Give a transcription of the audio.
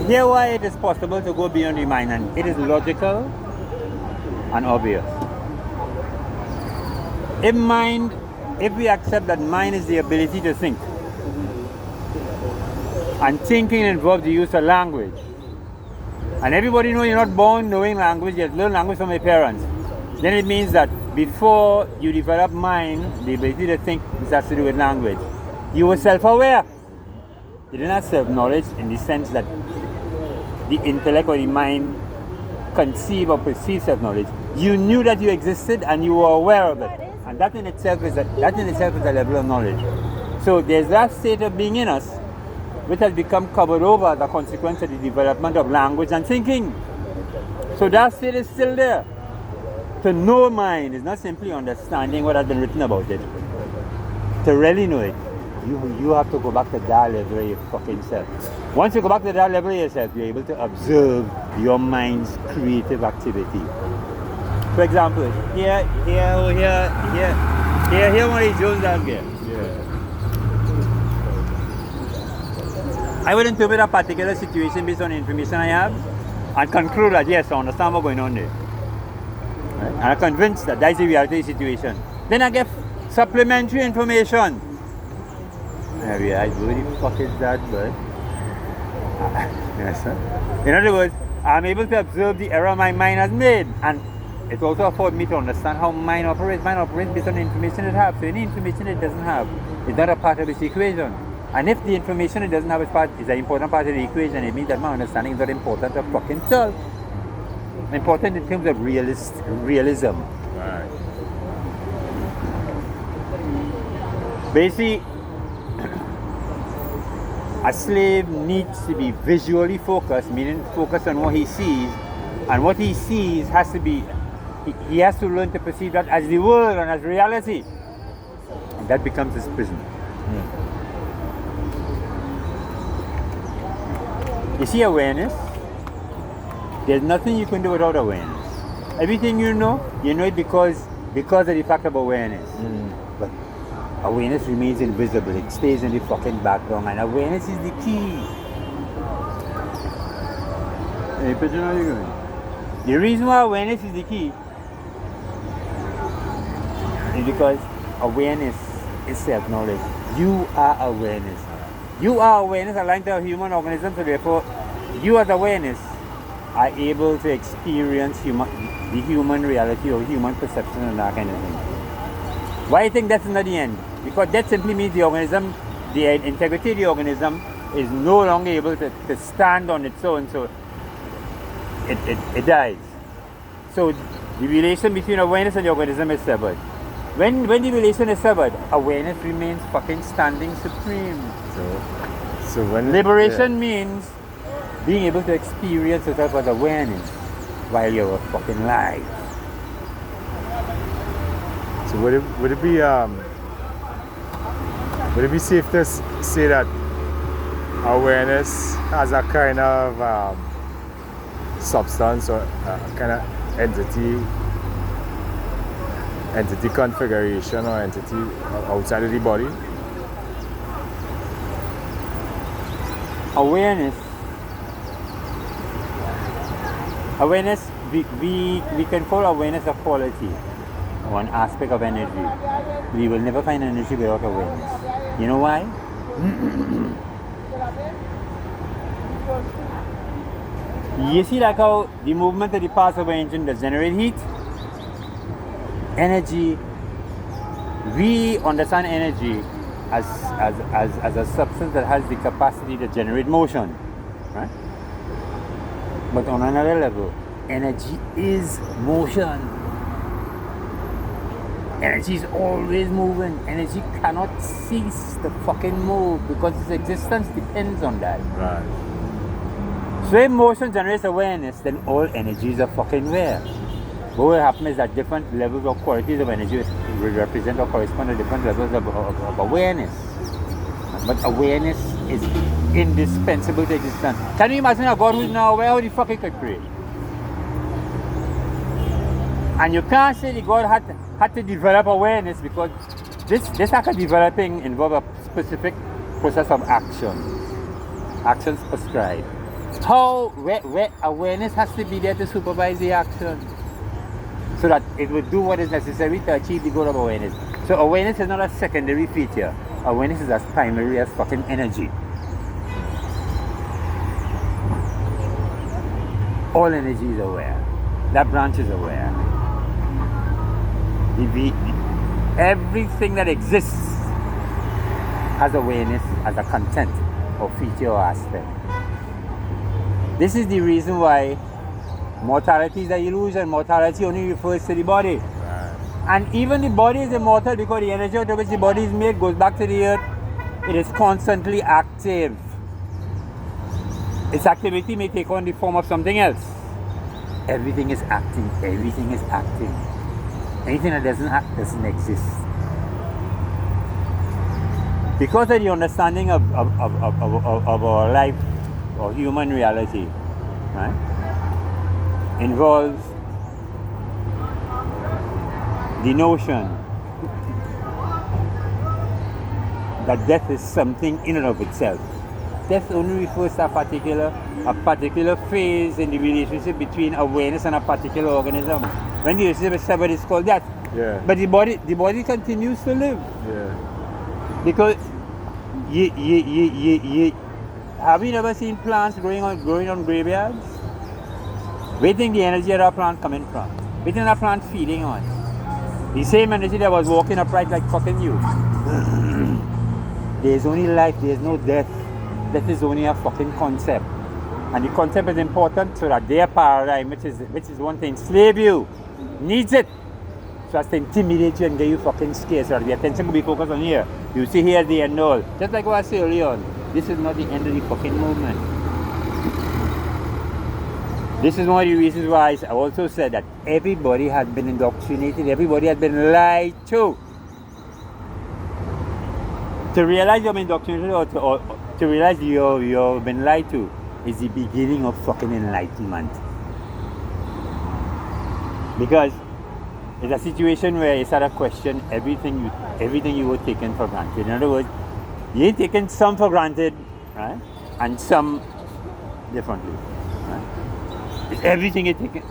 Here why it is possible to go beyond the mind, and it is logical and obvious. If we accept that mind is the ability to think, and thinking involves the use of language, and everybody knows you're not born knowing language, you learn language from your parents, then it means that before you develop mind, the ability to think, this has to do with language, you were self-aware. You did not self-knowledge in the sense that the intellect or the mind conceive or perceive self-knowledge. You knew that you existed and you were aware of it. And that in itself is a level of knowledge. So there's that state of being in us which has become covered over as a consequence of the development of language and thinking. So that state is still there. To know mind is not simply understanding what has been written about it. To really know it, you have to go back to that level of your fucking self. Once you go back to that level of yourself, you're able to observe your mind's creative activity. For example, here one of these Jones down here. Yeah. I would interpret a particular situation based on the information I have and conclude that yes, I understand what's going on there. Right? And I'm convinced that that's the reality of the situation. Then I get supplementary information. I realize, who the fuck is that bird? Yes, sir. In other words, I'm able to observe the error my mind has made, and it also affords me to understand how mind operates. Mind operates based on the information it has. So any information it doesn't have is not a part of its equation. And if the information it doesn't have is an important part of the equation, it means that my understanding is not important of fucking self. Important in terms of realism. Right. Basically, a slave needs to be visually focused, meaning focused on what he sees, and what he sees has to be, he has to learn to perceive that as the world and as reality. And that becomes his prison. You see awareness? There's nothing you can do without awareness. Everything you know it because of the fact of awareness. But awareness remains invisible. It stays in the fucking background, and awareness is the key. Hey, Pigeon, how you going? The reason why awareness is the key is because awareness is self-knowledge. You are awareness. You are awareness aligned to a human organism, so therefore, you as awareness are able to experience the human reality or human perception and that kind of thing. Why I think that's not the end? Because that simply means the organism, the integrity of the organism is no longer able to stand on its own, so it dies. So the relation between awareness and the organism is severed. When the relation is severed, awareness remains fucking standing supreme. So when liberation means being able to experience yourself as awareness while you're fucking alive. So would it be safe to say that awareness has a kind of substance or a kind of entity configuration or entity outside of the body? Awareness, we can call awareness a quality or an aspect of energy. We will never find energy without awareness. You know why? You see like how the movement of the parts of our engine does generate heat? Energy, we understand energy as a substance that has the capacity to generate motion, right? But on another level, energy is motion. Energy is always moving. Energy cannot cease to fucking move because its existence depends on that. Right. So if motion generates awareness, then all energies are fucking there. But what happens is that different levels or qualities of energy will represent or correspond to different levels of awareness. But awareness is indispensable to existence. Can you imagine a God who is now aware how the fuck he could create? And you can't say the God had to develop awareness because this act of developing involves a specific process of action. Actions prescribed. How, where awareness has to be there to supervise the action, so that it will do what is necessary to achieve the goal of awareness. So awareness is not a secondary feature. Awareness is as primary as fucking energy. All energy is aware. That branch is aware. Everything that exists has awareness as a content or feature or aspect. This is the reason why mortality is an illusion. Mortality only refers to the body. Right. And even the body is immortal because the energy out of which the body is made goes back to the earth. It is constantly active. Its activity may take on the form of something else. Everything is acting. Everything is acting. Anything that doesn't act doesn't exist. Because of the understanding of our life or human reality, right, involves the notion that death is something in and of itself. Death only refers to a particular phase in the relationship between awareness and a particular organism. When the relationship is severed, it's called death. Yeah. But the body continues to live. Yeah. Because have you never seen plants growing on graveyards? Where do you think the energy of that plant coming from? Where do you think that plant feeding on? The same energy that was walking upright like fucking you. There's only life, there's no death. Death is only a fucking concept. And the concept is important so that their paradigm, which is one to enslave you, needs it. So as to intimidate you and get you fucking scared, so that the attention will be focused on here. You see here the end all. Just like what I said earlier on, this is not the end of the fucking movement. This is one of the reasons why I also said that everybody has been indoctrinated, everybody has been lied to. To realize you've been indoctrinated or to realize you've been lied to is the beginning of fucking enlightenment. Because it's a situation where you start to question everything you were taken for granted. In other words, you ain't taken some for granted, right? And some differently. Right? It's everything you taken.